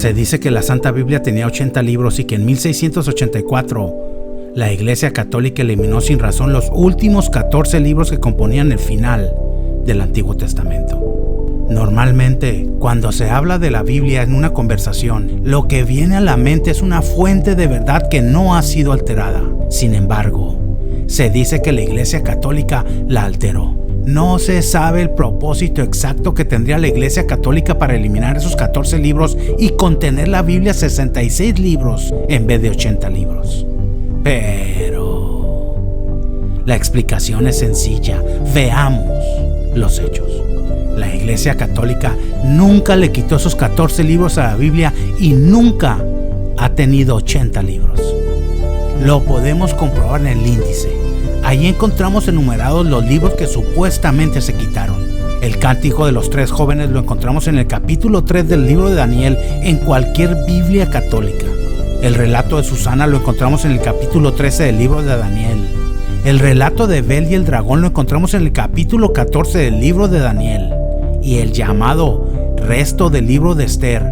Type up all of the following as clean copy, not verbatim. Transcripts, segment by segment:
Se dice que la Santa Biblia tenía 80 libros y que en 1684 la Iglesia Católica eliminó sin razón los últimos 14 libros que componían el final del Antiguo Testamento. Normalmente, cuando se habla de la Biblia en una conversación, lo que viene a la mente es una fuente de verdad que no ha sido alterada. Sin embargo, se dice que la Iglesia Católica la alteró. No se sabe el propósito exacto que tendría la Iglesia Católica para eliminar esos 14 libros y contener la Biblia 66 libros en vez de 80 libros. Pero la explicación es sencilla. Veamos los hechos. La Iglesia Católica nunca le quitó esos 14 libros a la Biblia y nunca ha tenido 80 libros. Lo podemos comprobar en el índice. Ahí encontramos enumerados los libros que supuestamente se quitaron. El Cántico de los Tres Jóvenes lo encontramos en el capítulo 3 del libro de Daniel en cualquier Biblia católica. El relato de Susana lo encontramos en el capítulo 13 del libro de Daniel. El relato de Bel y el dragón lo encontramos en el capítulo 14 del libro de Daniel. Y el llamado resto del libro de Esther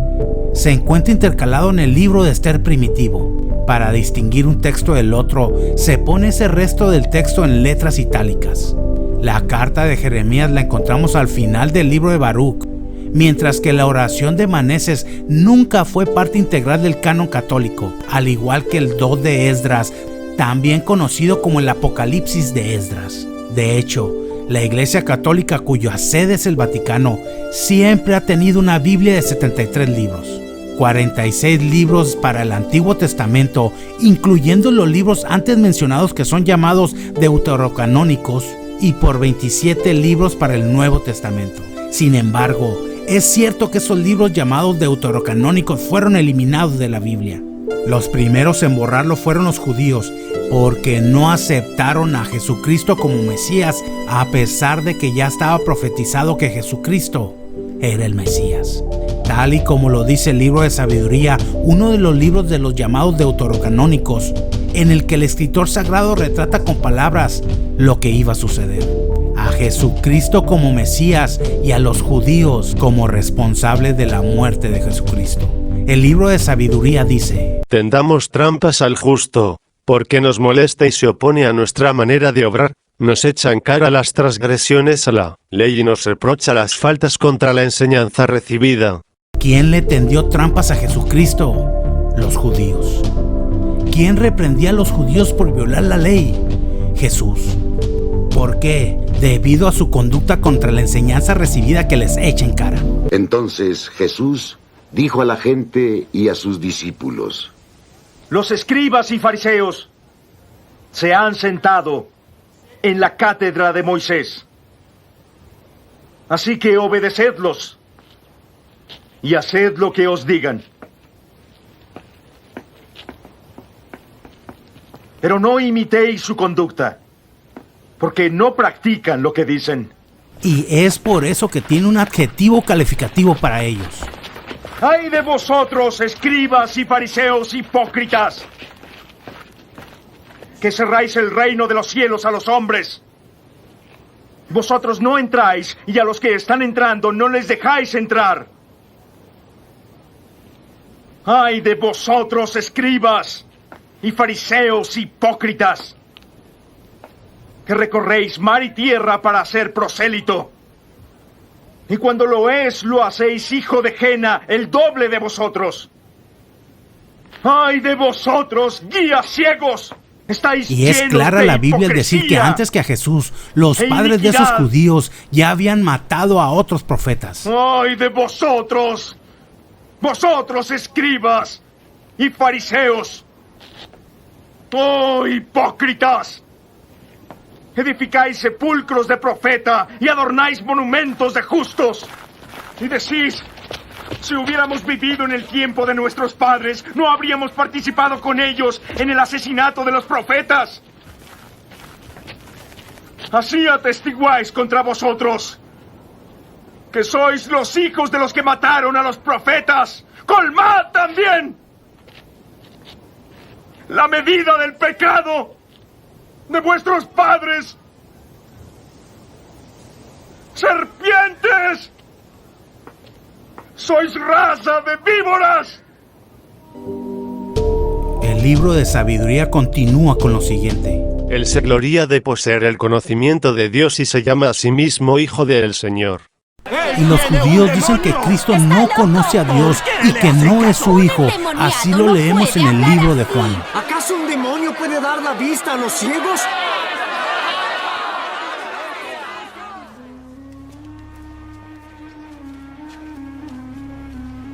se encuentra intercalado en el libro de Esther primitivo. Para distinguir un texto del otro, se pone ese resto del texto en letras itálicas. La carta de Jeremías la encontramos al final del libro de Baruch, mientras que la oración de Maneses nunca fue parte integral del canon católico, al igual que el Do de Esdras, también conocido como el Apocalipsis de Esdras. De hecho, la Iglesia Católica, cuya sede es el Vaticano, siempre ha tenido una Biblia de 73 libros. 46 libros para el Antiguo Testamento, incluyendo los libros antes mencionados que son llamados deuterocanónicos, y por 27 libros para el Nuevo Testamento. Sin embargo, es cierto que esos libros llamados deuterocanónicos fueron eliminados de la Biblia. Los primeros en borrarlo fueron los judíos, porque no aceptaron a Jesucristo como Mesías, a pesar de que ya estaba profetizado que Jesucristo era el Mesías. Tal y como lo dice el libro de Sabiduría, uno de los libros de los llamados deuterocanónicos, en el que el escritor sagrado retrata con palabras lo que iba a suceder. A Jesucristo como Mesías y a los judíos como responsables de la muerte de Jesucristo. El libro de Sabiduría dice: tendamos trampas al justo, porque nos molesta y se opone a nuestra manera de obrar. Nos echa en cara las transgresiones a la ley y nos reprocha las faltas contra la enseñanza recibida. ¿Quién le tendió trampas a Jesucristo? Los judíos. ¿Quién reprendía a los judíos por violar la ley? Jesús. ¿Por qué? Debido a su conducta contra la enseñanza recibida que les echa en cara. Entonces Jesús dijo a la gente y a sus discípulos: los escribas y fariseos se han sentado en la cátedra de Moisés. Así que obedecedlos y haced lo que os digan. Pero no imitéis su conducta, porque no practican lo que dicen. Y es por eso que tiene un adjetivo calificativo para ellos. ¡Ay de vosotros, escribas y fariseos hipócritas! Que cerráis el reino de los cielos a los hombres. Vosotros no entráis, y a los que están entrando no les dejáis entrar. ¡Ay de vosotros, escribas y fariseos hipócritas! Que recorréis mar y tierra para ser prosélito. Y cuando lo es, lo hacéis hijo de Jena, el doble de vosotros. ¡Ay de vosotros, guías ciegos! Estáis y es clara la Biblia al decir que antes que a Jesús, los padres de esos judíos ya habían matado a otros profetas. ¡Ay de vosotros! ¡Vosotros, escribas y fariseos! ¡Oh, hipócritas! Edificáis sepulcros de profeta y adornáis monumentos de justos. Y decís: si hubiéramos vivido en el tiempo de nuestros padres, no habríamos participado con ellos en el asesinato de los profetas. Así atestiguáis contra vosotros que sois los hijos de los que mataron a los profetas. ¡Colmad también la medida del pecado de vuestros padres! ¡Serpientes! ¡Sois raza de víboras! El libro de sabiduría continúa con lo siguiente. Él se gloría de poseer el conocimiento de Dios y se llama a sí mismo Hijo del Señor. Y los judíos dicen que Cristo no conoce a Dios y que no es su Hijo. Así lo leemos en el libro de Juan. ¿Acaso un demonio puede dar la vista a los ciegos?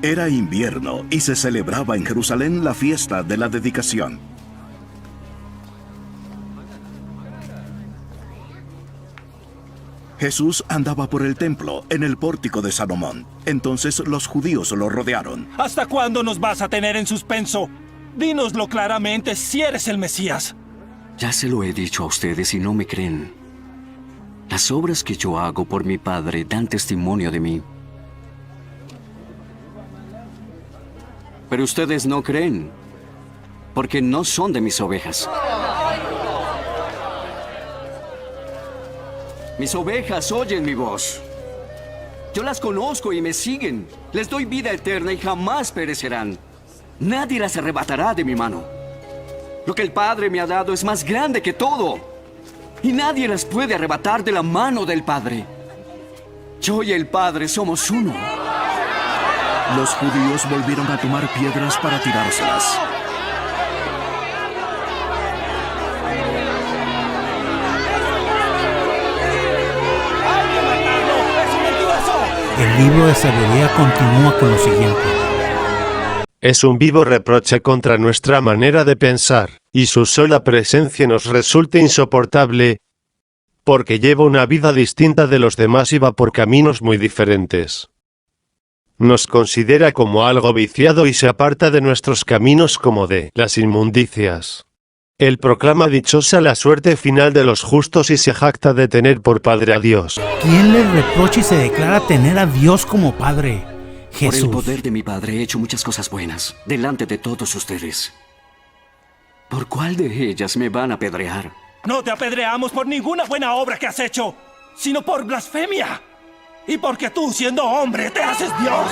Era invierno y se celebraba en Jerusalén la fiesta de la dedicación. Jesús andaba por el templo, en el pórtico de Salomón. Entonces los judíos lo rodearon. ¿Hasta cuándo nos vas a tener en suspenso? Dínoslo claramente si eres el Mesías. Ya se lo he dicho a ustedes y no me creen. Las obras que yo hago por mi Padre dan testimonio de mí. Pero ustedes no creen, porque no son de mis ovejas. Mis ovejas oyen mi voz. Yo las conozco y me siguen. Les doy vida eterna y jamás perecerán. Nadie las arrebatará de mi mano. Lo que el Padre me ha dado es más grande que todo. Y nadie las puede arrebatar de la mano del Padre. Yo y el Padre somos uno. Los judíos volvieron a tomar piedras para tirárselas. El libro de sabiduría continúa con lo siguiente. Es un vivo reproche contra nuestra manera de pensar, y su sola presencia nos resulta insoportable, porque lleva una vida distinta de los demás y va por caminos muy diferentes. Nos considera como algo viciado y se aparta de nuestros caminos como de las inmundicias. Él proclama dichosa la suerte final de los justos y se jacta de tener por Padre a Dios. ¿Quién le reprocha y se declara tener a Dios como Padre? Jesús. Por el poder de mi Padre he hecho muchas cosas buenas delante de todos ustedes. ¿Por cuál de ellas me van a apedrear? No te apedreamos por ninguna buena obra que has hecho, sino por blasfemia. Y porque tú, siendo hombre, te haces Dios.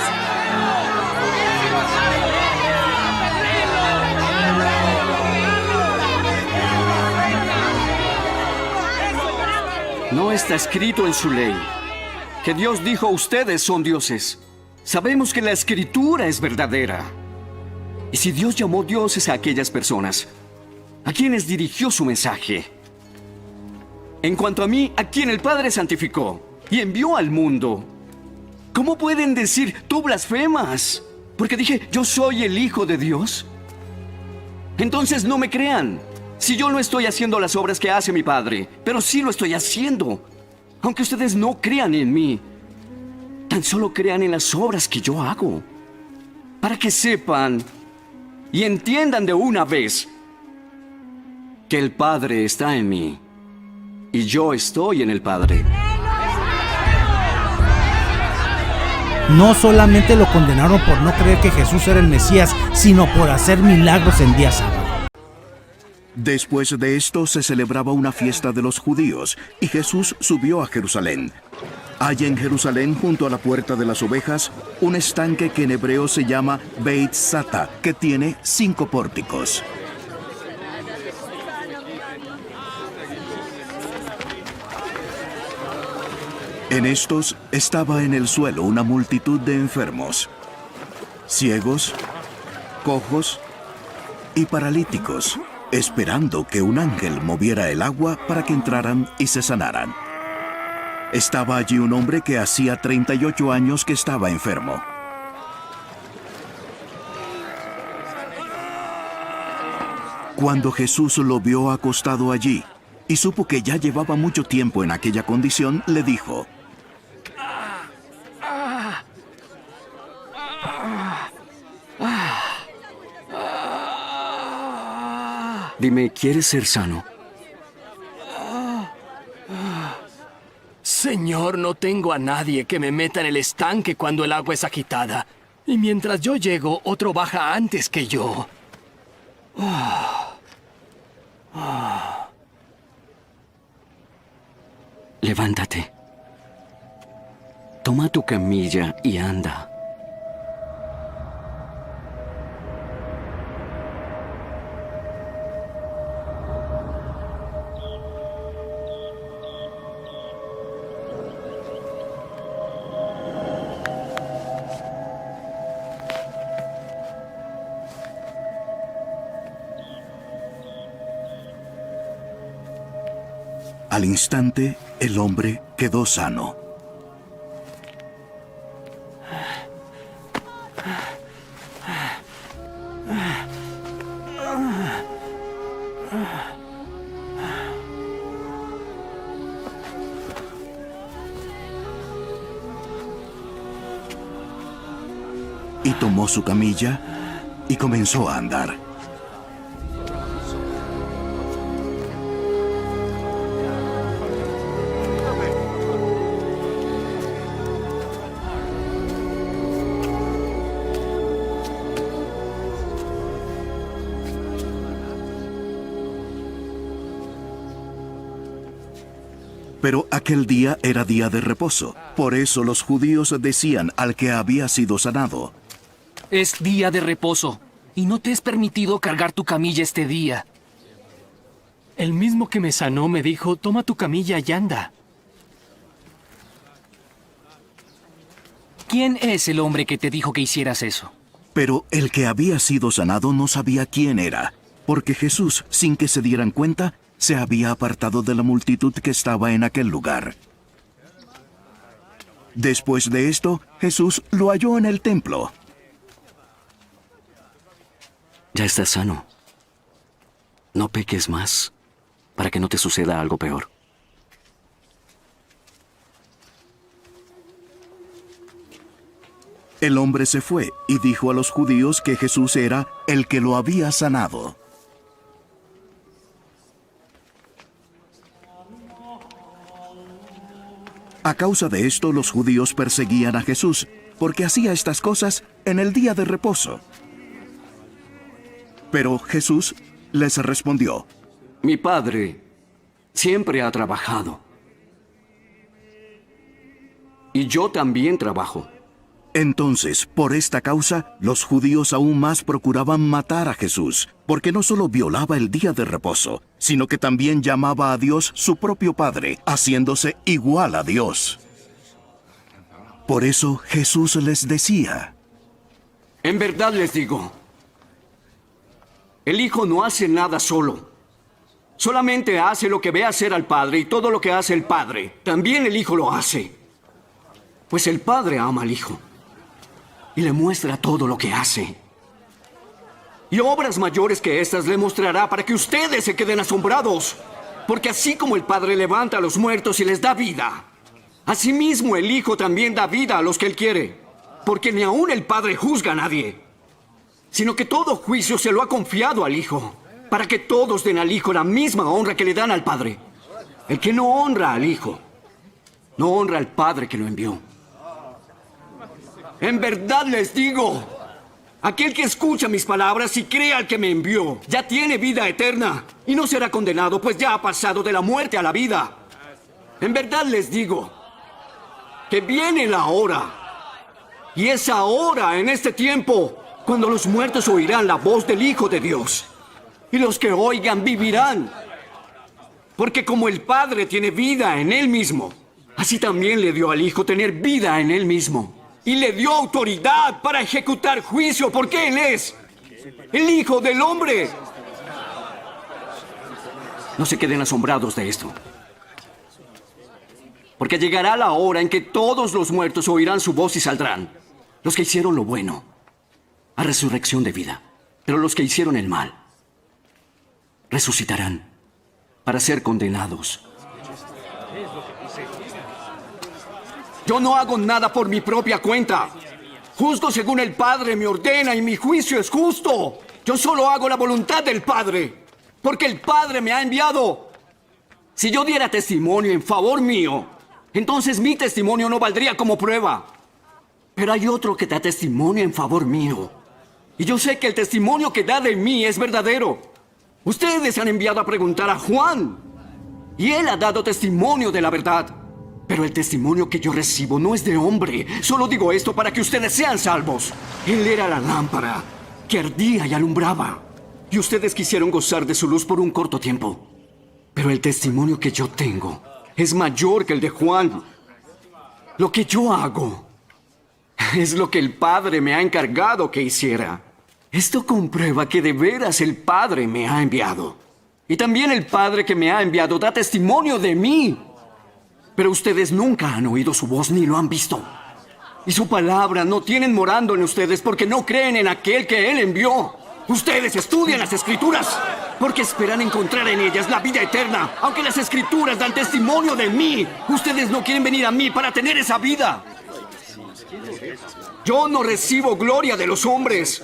No está escrito en su ley que Dios dijo: ustedes son dioses. Sabemos que la escritura es verdadera. Y si Dios llamó dioses a aquellas personas, ¿a quienes dirigió su mensaje? En cuanto a mí, a quien el Padre santificó y envió al mundo, ¿cómo pueden decir tú blasfemas? Porque dije, yo soy el Hijo de Dios. Entonces no me crean. Si yo no estoy haciendo las obras que hace mi Padre, pero sí lo estoy haciendo. Aunque ustedes no crean en mí, tan solo crean en las obras que yo hago. Para que sepan y entiendan de una vez que el Padre está en mí y yo estoy en el Padre. No solamente lo condenaron por no creer que Jesús era el Mesías, sino por hacer milagros en día sábado. Después de esto se celebraba una fiesta de los judíos, y Jesús subió a Jerusalén. Hay en Jerusalén, junto a la puerta de las ovejas, un estanque que en hebreo se llama Beit Sata, que tiene 5 pórticos. En estos estaba en el suelo una multitud de enfermos, ciegos, cojos y paralíticos, esperando que un ángel moviera el agua para que entraran y se sanaran. Estaba allí un hombre que hacía 38 años que estaba enfermo. Cuando Jesús lo vio acostado allí y supo que ya llevaba mucho tiempo en aquella condición, le dijo: Dime, ¿quieres ser sano? Señor, no tengo a nadie que me meta en el estanque cuando el agua es agitada. Y mientras yo llego, otro baja antes que yo. Levántate. Toma tu camilla y anda. Al instante, el hombre quedó sano. Y tomó su camilla y comenzó a andar. Pero aquel día era día de reposo. Por eso los judíos decían al que había sido sanado: Es día de reposo, y no te es permitido cargar tu camilla este día. El mismo que me sanó me dijo, toma tu camilla y anda. ¿Quién es el hombre que te dijo que hicieras eso? Pero el que había sido sanado no sabía quién era, porque Jesús, sin que se dieran cuenta, se había apartado de la multitud que estaba en aquel lugar. Después de esto, Jesús lo halló en el templo. Ya estás sano. No peques más, para que no te suceda algo peor. El hombre se fue y dijo a los judíos que Jesús era el que lo había sanado. A causa de esto, los judíos perseguían a Jesús, porque hacía estas cosas en el día de reposo. Pero Jesús les respondió: Mi Padre siempre ha trabajado. Y yo también trabajo. Entonces, por esta causa, los judíos aún más procuraban matar a Jesús, porque no solo violaba el día de reposo, sino que también llamaba a Dios su propio Padre, haciéndose igual a Dios. Por eso Jesús les decía: En verdad les digo, el Hijo no hace nada solo. Solamente hace lo que ve hacer al Padre, y todo lo que hace el Padre, también el Hijo lo hace. Pues el Padre ama al Hijo y le muestra todo lo que hace. Y obras mayores que estas le mostrará para que ustedes se queden asombrados. Porque así como el Padre levanta a los muertos y les da vida, asimismo el Hijo también da vida a los que Él quiere. Porque ni aún el Padre juzga a nadie, sino que todo juicio se lo ha confiado al Hijo, para que todos den al Hijo la misma honra que le dan al Padre. El que no honra al Hijo, no honra al Padre que lo envió. En verdad les digo, aquel que escucha mis palabras y cree al que me envió, ya tiene vida eterna y no será condenado, pues ya ha pasado de la muerte a la vida. En verdad les digo que viene la hora, y es ahora, en este tiempo, cuando los muertos oirán la voz del Hijo de Dios, y los que oigan vivirán. Porque como el Padre tiene vida en Él mismo, así también le dio al Hijo tener vida en Él mismo. Y le dio autoridad para ejecutar juicio, porque Él es el Hijo del Hombre. No se queden asombrados de esto, porque llegará la hora en que todos los muertos oirán su voz y saldrán. Los que hicieron lo bueno, a resurrección de vida. Pero los que hicieron el mal, resucitarán para ser condenados. Yo no hago nada por mi propia cuenta. Juzgo según el Padre me ordena y mi juicio es justo. Yo solo hago la voluntad del Padre, porque el Padre me ha enviado. Si yo diera testimonio en favor mío, entonces mi testimonio no valdría como prueba. Pero hay otro que da testimonio en favor mío. Y yo sé que el testimonio que da de mí es verdadero. Ustedes han enviado a preguntar a Juan, y él ha dado testimonio de la verdad. Pero el testimonio que yo recibo no es de hombre. Solo digo esto para que ustedes sean salvos. Él era la lámpara que ardía y alumbraba. Y ustedes quisieron gozar de su luz por un corto tiempo. Pero el testimonio que yo tengo es mayor que el de Juan. Lo que yo hago es lo que el Padre me ha encargado que hiciera. Esto comprueba que de veras el Padre me ha enviado. Y también el Padre que me ha enviado da testimonio de mí. Pero ustedes nunca han oído su voz ni lo han visto. Y su palabra no tienen morando en ustedes porque no creen en aquel que Él envió. Ustedes estudian las Escrituras porque esperan encontrar en ellas la vida eterna. Aunque las Escrituras dan testimonio de mí, ustedes no quieren venir a mí para tener esa vida. Yo no recibo gloria de los hombres,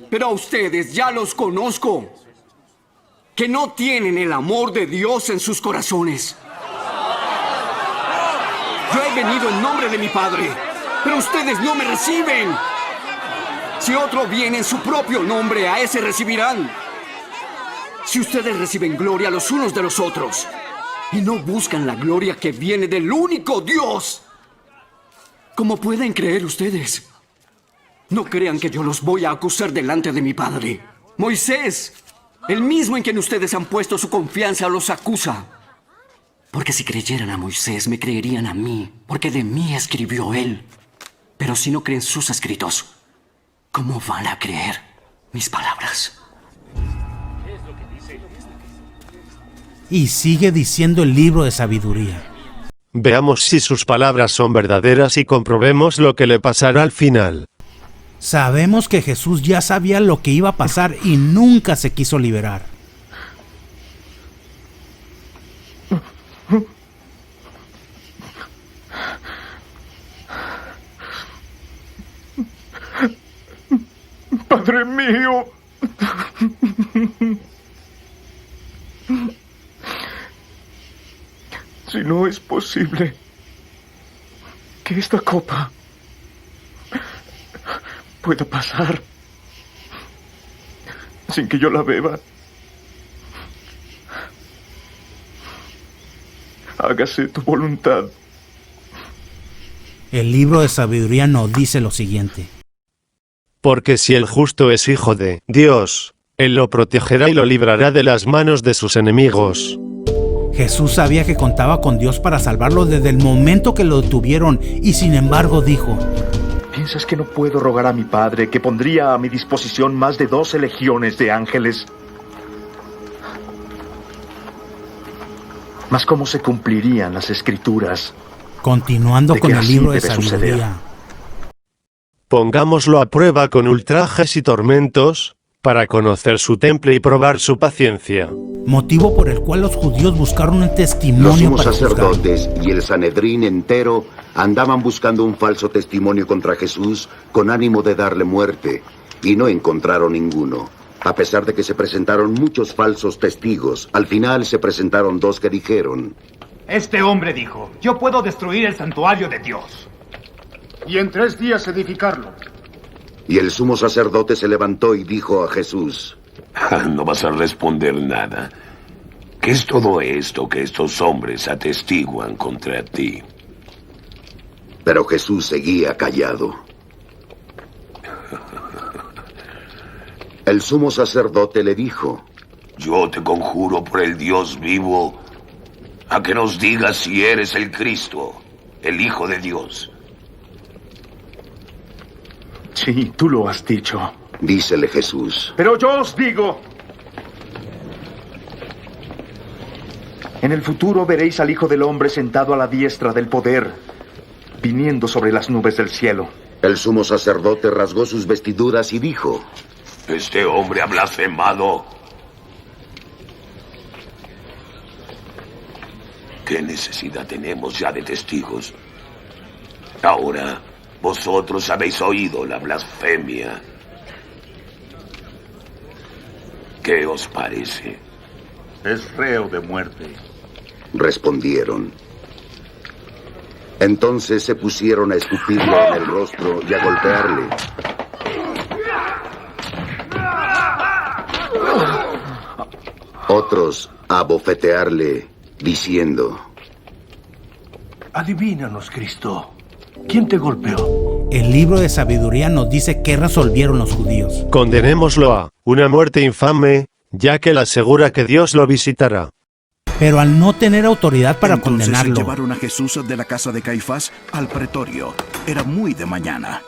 pero a ustedes ya los conozco, que no tienen el amor de Dios en sus corazones. Yo he venido en nombre de mi Padre, pero ustedes no me reciben. Si otro viene en su propio nombre, a ese recibirán. Si ustedes reciben gloria los unos de los otros y no buscan la gloria que viene del único Dios, ¿cómo pueden creer ustedes? No crean que yo los voy a acusar delante de mi Padre. Moisés, el mismo en quien ustedes han puesto su confianza, los acusa. Porque si creyeran a Moisés, me creerían a mí, porque de mí escribió él. Pero si no creen sus escritos, ¿cómo van a creer mis palabras? Y sigue diciendo el libro de sabiduría. Veamos si sus palabras son verdaderas y comprobemos lo que le pasará al final. Sabemos que Jesús ya sabía lo que iba a pasar y nunca se quiso liberar. Padre mío, si no es posible que esta copa pueda pasar sin que yo la beba, hágase tu voluntad. El libro de sabiduría nos dice lo siguiente. Porque si el justo es hijo de Dios, Él lo protegerá y lo librará de las manos de sus enemigos. Jesús sabía que contaba con Dios para salvarlo desde el momento que lo detuvieron y sin embargo dijo: ¿Piensas que no puedo rogar a mi Padre que pondría a mi disposición más de 12 legiones de ángeles? Mas ¿cómo se cumplirían las Escrituras? Continuando de con que el así libro de debe suceder? sabiduría. Pongámoslo a prueba con ultrajes y tormentos, para conocer su temple y probar su paciencia. Motivo por el cual los judíos buscaron un Los testimonio sumos para juzgar. sacerdotes y el Sanedrín entero andaban buscando un falso testimonio contra Jesús con ánimo de darle muerte, y no encontraron ninguno. A pesar de que se presentaron muchos falsos testigos, al final se presentaron 2 que dijeron: Este hombre dijo: yo puedo destruir el santuario de Dios y en 3 días edificarlo. Y el sumo sacerdote se levantó y dijo a Jesús: No vas a responder nada. ¿Qué es todo esto que estos hombres atestiguan contra ti? Pero Jesús seguía callado. El sumo sacerdote le dijo: Yo te conjuro por el Dios vivo, a que nos digas si eres el Cristo, el Hijo de Dios. Sí, tú lo has dicho. Dícele Jesús: Pero yo os digo, en el futuro veréis al Hijo del Hombre sentado a la diestra del poder, viniendo sobre las nubes del cielo. El sumo sacerdote rasgó sus vestiduras y dijo: Este hombre ha blasfemado. ¿Qué necesidad tenemos ya de testigos? Ahora, vosotros habéis oído la blasfemia. ¿Qué os parece? Es reo de muerte. Respondieron. Entonces se pusieron a escupirle en el rostro y a golpearle. Otros a abofetearle, diciendo: Adivínanos, Cristo. ¿Quién te golpeó? El libro de sabiduría nos dice qué resolvieron los judíos. Condenémoslo a una muerte infame, ya que él asegura que Dios lo visitará. Pero al no tener autoridad para Entonces condenarlo, llevaron a Jesús de la casa de Caifás al pretorio. Era muy de mañana.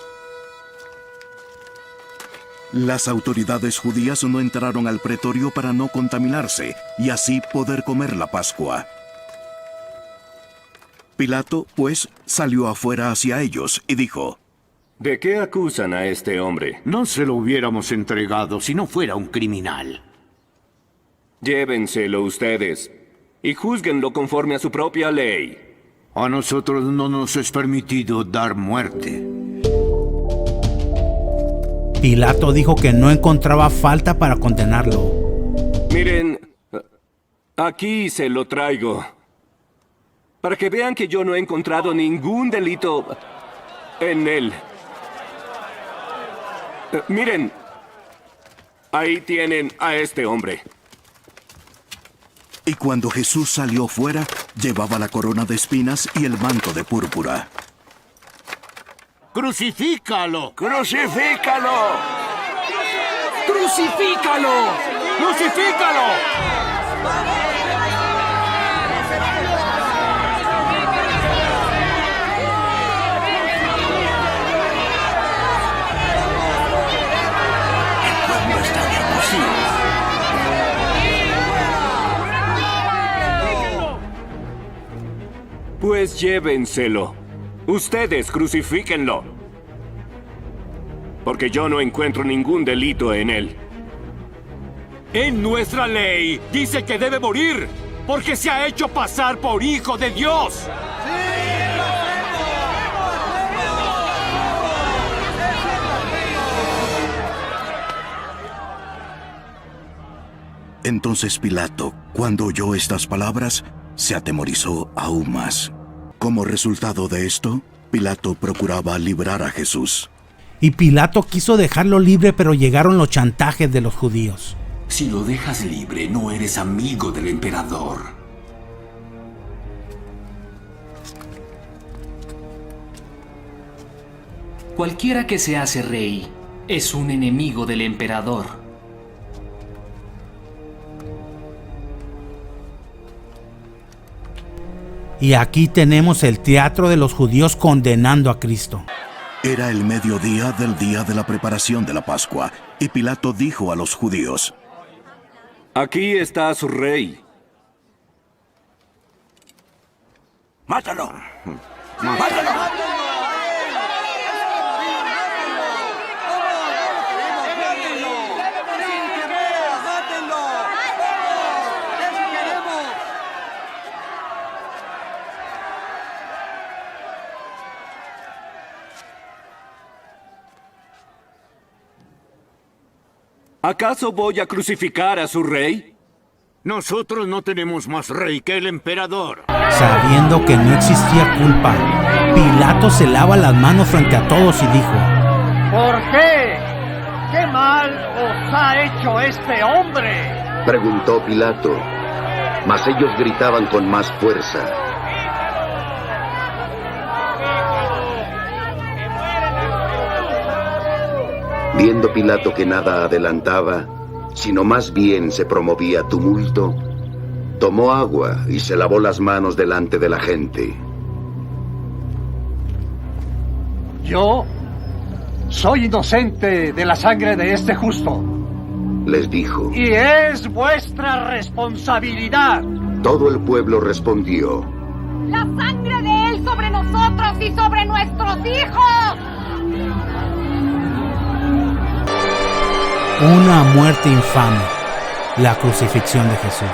Las autoridades judías no entraron al pretorio para no contaminarse y así poder comer la Pascua. Pilato, pues, salió afuera hacia ellos y dijo: ¿De qué acusan a este hombre? No se lo hubiéramos entregado si no fuera un criminal. Llévenselo ustedes y júzguenlo conforme a su propia ley. A nosotros no nos es permitido dar muerte. Pilato dijo que no encontraba falta para condenarlo. Miren, aquí se lo traigo. Para que vean que yo no he encontrado ningún delito en él. Miren, ahí tienen a este hombre. Y cuando Jesús salió fuera, llevaba la corona de espinas y el manto de púrpura. ¡Crucifícalo! ¡Crucifícalo! ¡Crucifícalo! ¡Crucifícalo! Pues llévenselo. Ustedes crucifíquenlo. Porque yo no encuentro ningún delito en él. En nuestra ley dice que debe morir porque se ha hecho pasar por hijo de Dios. Entonces Pilato, cuando oyó estas palabras, se atemorizó aún más. Como resultado de esto, Pilato procuraba librar a Jesús. Y Pilato quiso dejarlo libre, pero llegaron los chantajes de los judíos. Si lo dejas libre, no eres amigo del emperador. Cualquiera que se hace rey es un enemigo del emperador. Y aquí tenemos el teatro de los judíos condenando a Cristo. Era el mediodía del día de la preparación de la Pascua, y Pilato dijo a los judíos: Aquí está su rey. ¡Mátalo! ¡Mátalo! ¿Acaso voy a crucificar a su rey? Nosotros no tenemos más rey que el emperador. Sabiendo que no existía culpa, Pilato se lava las manos frente a todos y dijo: ¿Por qué? ¿Qué mal os ha hecho este hombre? Preguntó Pilato, mas ellos gritaban con más fuerza: Viendo Pilato que nada adelantaba, sino más bien se promovía tumulto, tomó agua y se lavó las manos delante de la gente. Yo soy inocente de la sangre de este justo. Les dijo. Y es vuestra responsabilidad. Todo el pueblo respondió: La sangre de él sobre nosotros y sobre nuestros hijos. Una muerte infame, la crucifixión de Jesús.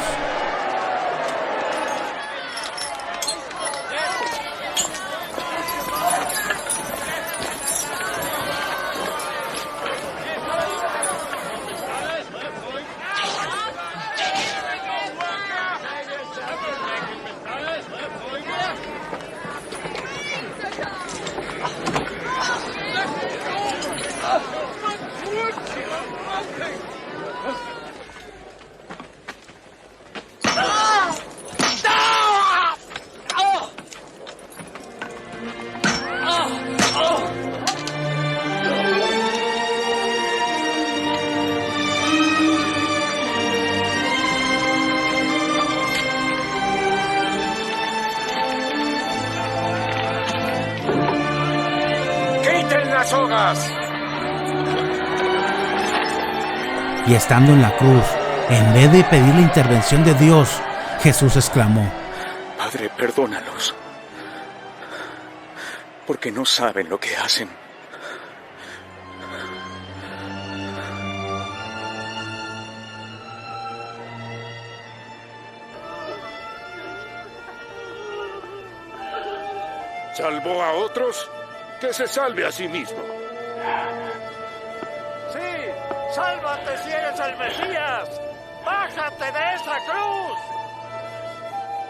¡Quiten las sogas! Y estando en la cruz, en vez de pedir la intervención de Dios, Jesús exclamó: Padre, perdónalos, porque no saben lo que hacen. ¿Salvó a otros? Que se salve a sí mismo. ¡Sí! ¡Sálvate si eres el Mesías! ¡Bájate de esa cruz!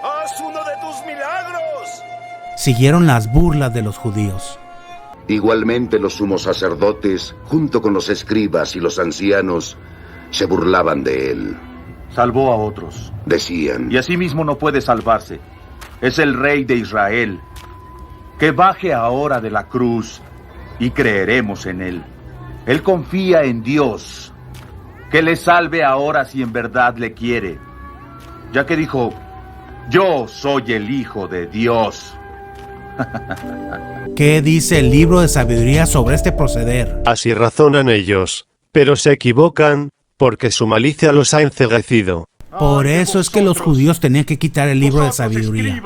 ¡Haz uno de tus milagros! Siguieron las burlas de los judíos. Igualmente los sumos sacerdotes, junto con los escribas y los ancianos, se burlaban de él. Salvó a otros, decían. Y asimismo no puede salvarse. Es el Rey de Israel. Que baje ahora de la cruz y creeremos en él. Él confía en Dios. Que le salve ahora si en verdad le quiere. Ya que dijo: yo soy el Hijo de Dios. ¿Qué dice el libro de sabiduría sobre este proceder? Así razonan ellos, pero se equivocan, porque su malicia los ha enceguecido. Por eso es que los judíos tenían que quitar el libro de sabiduría.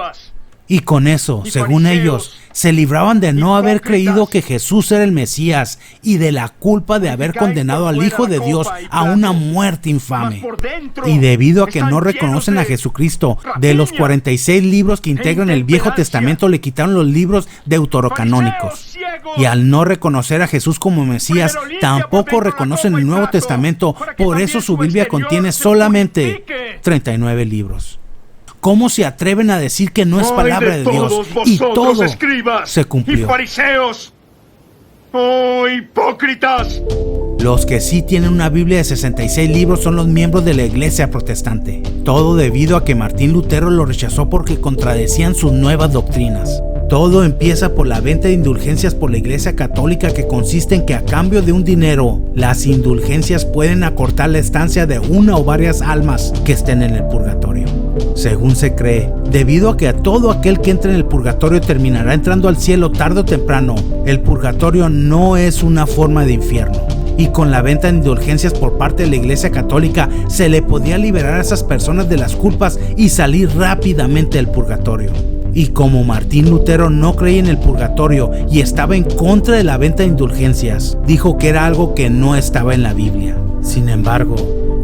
Y con eso, según ellos, se libraban de no haber creído que Jesús era el Mesías y de la culpa de haber condenado al Hijo de Dios a una muerte infame. Y debido a que no reconocen a Jesucristo, de los 46 libros que integran el Viejo Testamento le quitaron los libros deuterocanónicos. Y al no reconocer a Jesús como Mesías, tampoco reconocen el Nuevo Testamento, por eso su Biblia contiene solamente 39 libros. ¿Cómo se atreven a decir que no es palabra de Dios? Y todo se cumplió. ¡Y fariseos! ¡Oh, hipócritas! Los que sí tienen una Biblia de 66 libros son los miembros de la Iglesia protestante. Todo debido a que Martín Lutero lo rechazó porque contradecían sus nuevas doctrinas. Todo empieza por la venta de indulgencias por la Iglesia Católica, que consiste en que a cambio de un dinero, las indulgencias pueden acortar la estancia de una o varias almas que estén en el purgatorio. Según se cree, debido a que a todo aquel que entre en el purgatorio terminará entrando al cielo tarde o temprano, el purgatorio no es una forma de infierno. Y con la venta de indulgencias por parte de la Iglesia Católica se le podía liberar a esas personas de las culpas y salir rápidamente del purgatorio. Y como Martín Lutero no creía en el purgatorio y estaba en contra de la venta de indulgencias, dijo que era algo que no estaba en la Biblia. Sin embargo,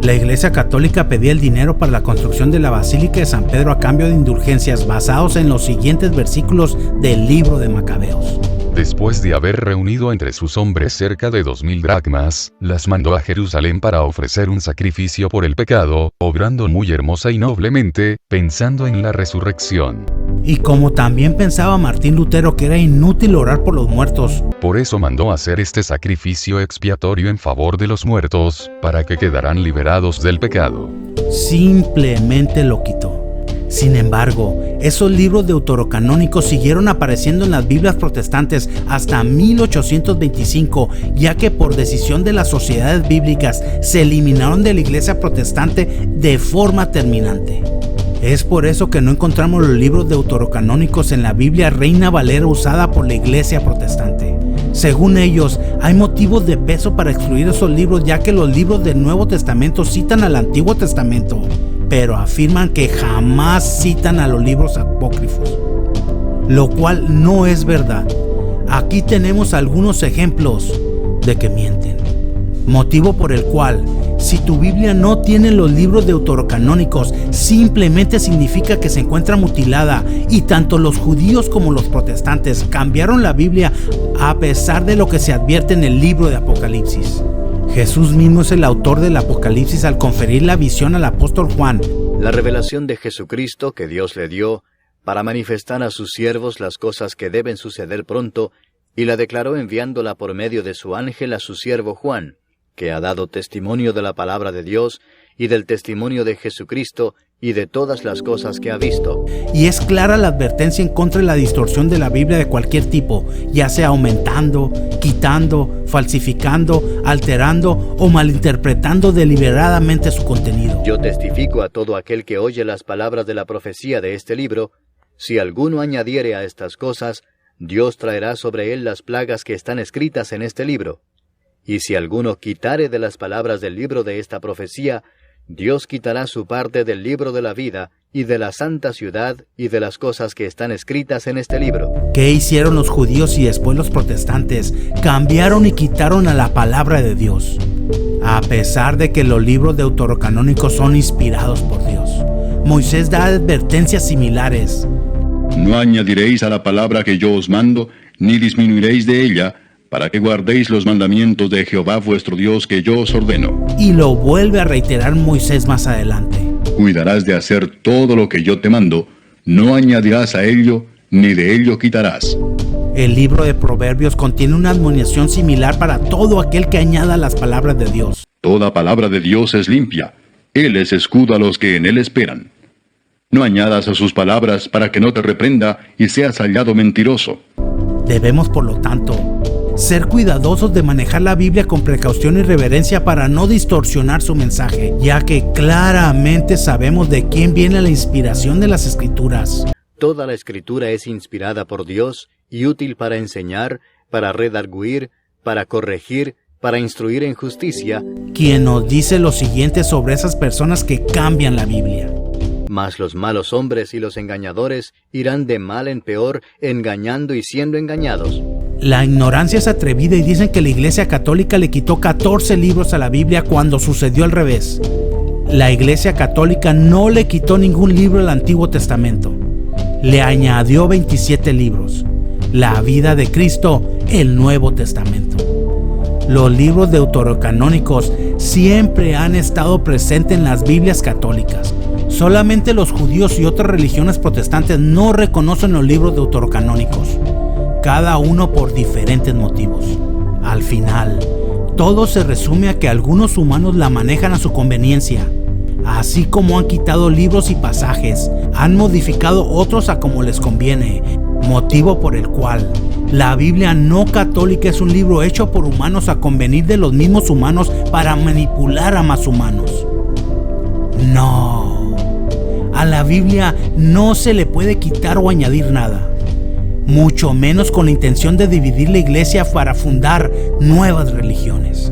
la Iglesia Católica pedía el dinero para la construcción de la Basílica de San Pedro a cambio de indulgencias basados en los siguientes versículos del libro de Macabeos. Después de haber reunido entre sus hombres cerca de 2000 dracmas, las mandó a Jerusalén para ofrecer un sacrificio por el pecado, obrando muy hermosa y noblemente, pensando en la resurrección. Y como también pensaba Martín Lutero que era inútil orar por los muertos, por eso mandó hacer este sacrificio expiatorio en favor de los muertos, para que quedaran liberados del pecado. Simplemente lo quitó. Sin embargo, esos libros deuterocanónicos siguieron apareciendo en las Biblias protestantes hasta 1825, ya que por decisión de las sociedades bíblicas se eliminaron de la Iglesia protestante de forma terminante. Es por eso que no encontramos los libros deuterocanónicos en la Biblia Reina Valera usada por la Iglesia protestante. Según ellos, hay motivos de peso para excluir esos libros, ya que los libros del Nuevo Testamento citan al Antiguo Testamento, pero afirman que jamás citan a los libros apócrifos, lo cual no es verdad. Aquí tenemos algunos ejemplos de que mienten. Motivo por el cual, si tu Biblia no tiene los libros deuterocanónicos, simplemente significa que se encuentra mutilada, y tanto los judíos como los protestantes cambiaron la Biblia a pesar de lo que se advierte en el libro de Apocalipsis. Jesús mismo es el autor del Apocalipsis al conferir la visión al apóstol Juan. La revelación de Jesucristo que Dios le dio para manifestar a sus siervos las cosas que deben suceder pronto, y la declaró enviándola por medio de su ángel a su siervo Juan, que ha dado testimonio de la palabra de Dios y del testimonio de Jesucristo y de todas las cosas que ha visto. Y es clara la advertencia en contra de la distorsión de la Biblia de cualquier tipo, ya sea aumentando, quitando, falsificando, alterando o malinterpretando deliberadamente su contenido. Yo testifico a todo aquel que oye las palabras de la profecía de este libro: si alguno añadiere a estas cosas, Dios traerá sobre él las plagas que están escritas en este libro. Y si alguno quitare de las palabras del libro de esta profecía, Dios quitará su parte del libro de la vida, y de la santa ciudad, y de las cosas que están escritas en este libro. ¿Qué hicieron los judíos y después los protestantes? Cambiaron y quitaron a la palabra de Dios. A pesar de que los libros deuterocanónicos son inspirados por Dios, Moisés da advertencias similares. No añadiréis a la palabra que yo os mando, ni disminuiréis de ella, para que guardéis los mandamientos de Jehová vuestro Dios que yo os ordeno. Y lo vuelve a reiterar Moisés más adelante. Cuidarás de hacer todo lo que yo te mando, no añadirás a ello, ni de ello quitarás. El libro de Proverbios contiene una admonición similar para todo aquel que añada las palabras de Dios. Toda palabra de Dios es limpia. Él es escudo a los que en él esperan. No añadas a sus palabras para que no te reprenda y seas hallado mentiroso. Debemos, por lo tanto, ser cuidadosos de manejar la Biblia con precaución y reverencia para no distorsionar su mensaje, ya que claramente sabemos de quién viene la inspiración de las Escrituras. Toda la Escritura es inspirada por Dios y útil para enseñar, para redarguir, para corregir, para instruir en justicia. Quien nos dice lo siguiente sobre esas personas que cambian la Biblia. Mas los malos hombres y los engañadores irán de mal en peor, engañando y siendo engañados. La ignorancia es atrevida y dicen que la Iglesia Católica le quitó 14 libros a la Biblia cuando sucedió al revés. La Iglesia Católica no le quitó ningún libro al Antiguo Testamento. Le añadió 27 libros. La vida de Cristo, el Nuevo Testamento. Los libros deuterocanónicos siempre han estado presentes en las Biblias católicas. Solamente los judíos y otras religiones protestantes no reconocen los libros deuterocanónicos, cada uno por diferentes motivos. Al final, todo se resume a que algunos humanos la manejan a su conveniencia. Así como han quitado libros y pasajes, han modificado otros a como les conviene, motivo por el cual la Biblia no católica es un libro hecho por humanos a convenir de los mismos humanos para manipular a más humanos. No. A la Biblia no se le puede quitar o añadir nada, mucho menos con la intención de dividir la iglesia para fundar nuevas religiones.